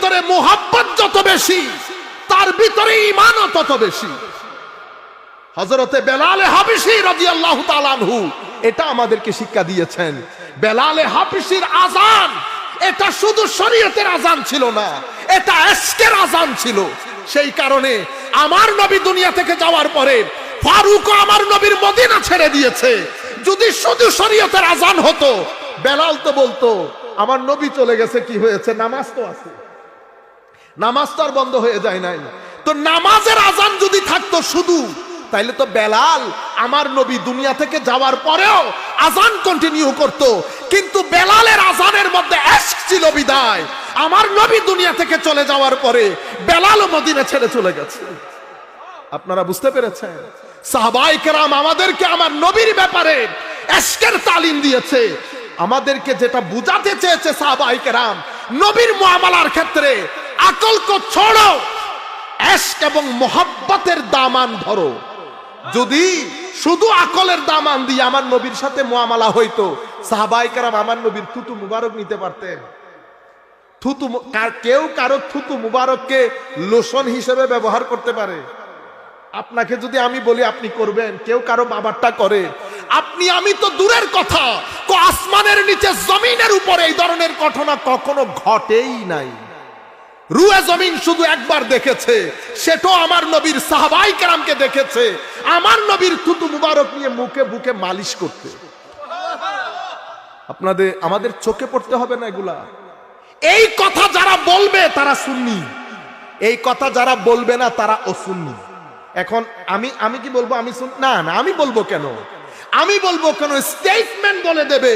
ভিতরে মুহাব্বত যত বেশি, তার ভিতরে ঈমানও তত বেশি। হযরতে বেলাল হাবশী রাদিয়াল্লাহু তাআলা আনহু এটা আমাদেরকে শিক্ষা দিয়েছেন। বেলাল হাবশীর আযান এটা শুধু শরীয়তের আযান ছিল না, এটা ইশকের আযান ছিল। সেই কারণে আমার নবী দুনিয়া থেকে যাওয়ার পরে ফারুকও আমার নবীর মদিনা ছেড়ে দিয়েছে। যদি শুধু শরীয়তের আযান হতো, বেলাল তো বলতো আমার নবী চলে গেছে, কি হয়েছে, নামাজ তো আছে, নামাজ তো আর বন্ধ হয়ে যায় নাই। তো নামাজের আযান যদি থাকতো শুধু, তাইলে তো বেলাল আমার নবী দুনিয়া থেকে যাওয়ার পরেও আযান কন্টিনিউ করত। কিন্তু বেলালের আযানের মধ্যে ইশক ছিল বিদায় আমার নবী দুনিয়া থেকে চলে যাওয়ার পরে বেলালও মদিনা ছেড়ে চলে গেছে। আপনারা বুঝতে পেরেছেন? সাহাবায়ে কেরাম আমাদেরকে আমার নবীর ব্যাপারে ইশকের তালিম দিয়েছে। আমাদেরকে যেটা বুঝাতে চেয়েছে সাহাবায়ে কেরাম, নবীর মুআমালার ক্ষেত্রে আকল কো ছোড়ো, ইশক এবং মোহাব্বতের দামান ধরো। যদি শুধু আকলের দামান দিয়ে আমার নবীর সাথে মুআমালা হইতো, সাহাবায়ে কেরাম আমার নবীর থুতু মুবারক নিতে পারতেন। থুতু কেউ কারো থুতু মুবারককে লোশন হিসেবে ব্যবহার করতে পারে। আপনাকে যদি আমি বলি আপনি করবেন, কেউ কারো বাবারটা করে, আপনি আমি তো দূরের কথা, আসমানের নিচে জমিনের উপরে এই ধরনের ঘটনা কখনো ঘটেই নাই। রুয়ে জমিন শুধু একবার দেখেছে, সেটাও আমার নবীর সাহাবায়ে কেরামকে দেখেছে আমার নবীর থুতু মুবারক নিয়ে মুখে বুকে মালিশ করতে। আমাদের চোখে পড়তে হবে না এগুলা। এই কথা যারা বলবে তারা সুন্নি, এই কথা যারা বলবে না তারা অসুন্নি। এখন আমি কি বলবো? না, আমি বলবো কেন? আমি বলবো কেন? স্টেটমেন্ট বলে দেবে।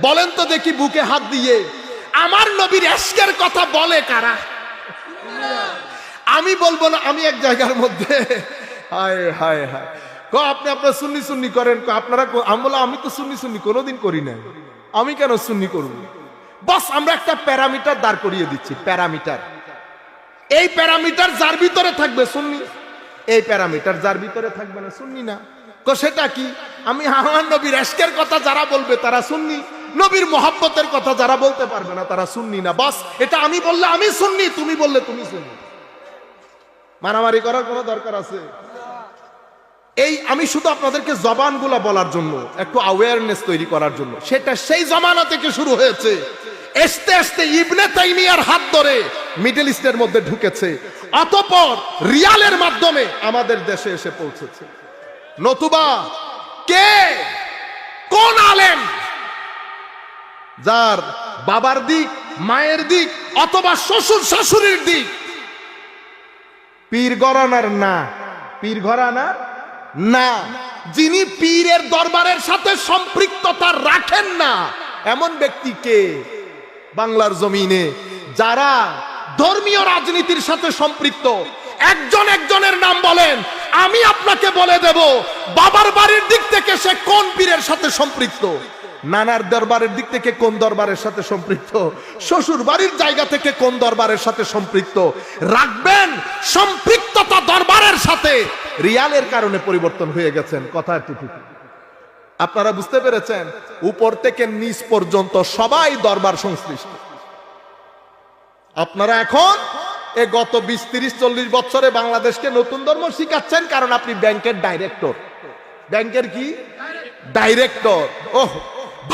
বলেন তো দেখি বুকে হাত দিয়ে আমার নবীর ইশকের কথা বলে কারা? আমি বলবো না। আমি এক জায়গার মধ্যে হায় হায় হায় আপনি আপনার সুন্নি করেন, আপনারা আমি বললাম আমি তো সুন্নি কোনোদিন করি না, আমি কেন সুন্নি করব? বাস আমরা একটা প্যারামিটার দাঁড় করিয়ে দিচ্ছি, প্যারামিটার। এই প্যারামিটার যার ভিতরে থাকবে সুন্নি, এই প্যারামিটার যার ভিতরে থাকবে না সুন্নি না। সেটা কি? আমি আমার নবীর ইশকের কথা যারা বলবে তারা সুন্নি, নবীর মুহাব্বতের কথা যারা বলতে পারবে না তারা সুন্নি না। বাস এটা আমি বললে আমি সুন্নি, তুমি বললে তুমি সুন্নি। মারামারি করার কোনো দরকার আছে? এই আমি শুধু আপনাদেরকে জবানগুলা বলার জন্য, একটু অ্যাওয়ারনেস তৈরি করার জন্য। সেটা সেই জমানা থেকে শুরু হয়েছে, আস্তে আস্তে ইবনে তাইমিয়ার হাত ধরে মিডল ইস্টের মধ্যে ঢুকেছে, অতঃপর রিয়ালের মাধ্যমে আমাদের দেশে এসে পৌঁছেছে। নতুবা কে, কোন আলেম যার বাবার দিক, মায়ের দিক অথবা শ্বশুর শাশুড়ির দিক পীর ঘরানার না, পীর ঘরানার না, যিনি পীরের দরবারের সাথে সম্পৃক্ততা রাখেন না, এমন ব্যক্তিকে বাংলার জমিনে যারা ধর্মীয় রাজনীতির সাথে সম্পৃক্ত, একজনের নাম বলেন, আমি আপনাকে বলে দেব বাবার বাড়ির দিক থেকে সে কোন পীরের সাথে সম্পৃক্ত, নানার দরবারের দিক থেকে কোন দরবারের সাথে সম্পৃক্ত, শ্বশুর বাড়ির জায়গা থেকে কোন দরবারের সাথে সম্পৃক্ত। রাখবেন সম্পৃক্ততা দরবারের সাথে। রিয়ালের কারণে পরিবর্তন হয়ে গেছেন, কথা ঠিক। আপনারা বুঝতে পেরেছেন? উপর থেকে নিচ পর্যন্ত সবাই দরবার সংশ্লিষ্ট। আপনারা এখন গত 20-30-40 বছরে বাংলাদেশকে নতুন ধর্ম শিখাচ্ছেন, কারণ আপনি ব্যাংকের ডাইরেক্টর। ব্যাংকের কি ডাইরেক্টর? ওহ,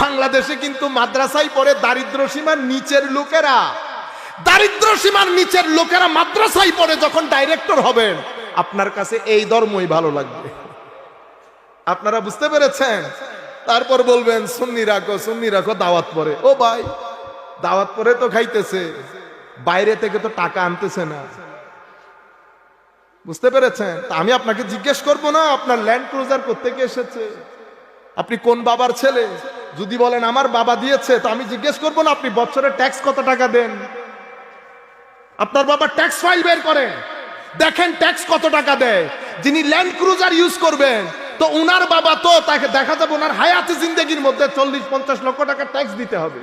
বাংলাদেশে কিন্তু মাদ্রাসায় পড়ে দারিদ্র সীমার নিচের লোকেরা, দারিদ্র সীমার নিচের লোকেরা মাদ্রাসায় পড়ে যখন ডাইরেক্টর হবেন, আপনার কাছে এই ধর্মই ভালো লাগবে। আপনারা বুঝতে পেরেছেন? তারপর বলবেন সুন্নি রাখো, দাওয়াত পরে। ও ভাই, দাওয়াত পরে তো খাইতেছে, বাইরে থেকে তো টাকা আনতেছে না। বুঝতে পেরেছেন? আমি আপনাকে জিজ্ঞেস করবো না আপনার ল্যান্ড ক্রুজার কোত্থেকে এসেছে, আপনি কোন বাবার ছেলে? যদি বলেন আমার বাবা দিয়েছে, তো আমি জিজ্ঞেস করবো না আপনি বছরে ট্যাক্স কত টাকা দেন? আপনার বাবা ট্যাক্স ফাইল বের করেন, দেখেন ট্যাক্স কত টাকা দেয়। যিনি ল্যান্ড ক্রুজার ইউজ করবেন, তো উনার বাবা তো তাকে দেখা যাবে ওনার হায়াতে জিন্দেগির মধ্যে 40-50 লক্ষ টাকা ট্যাক্স দিতে হবে।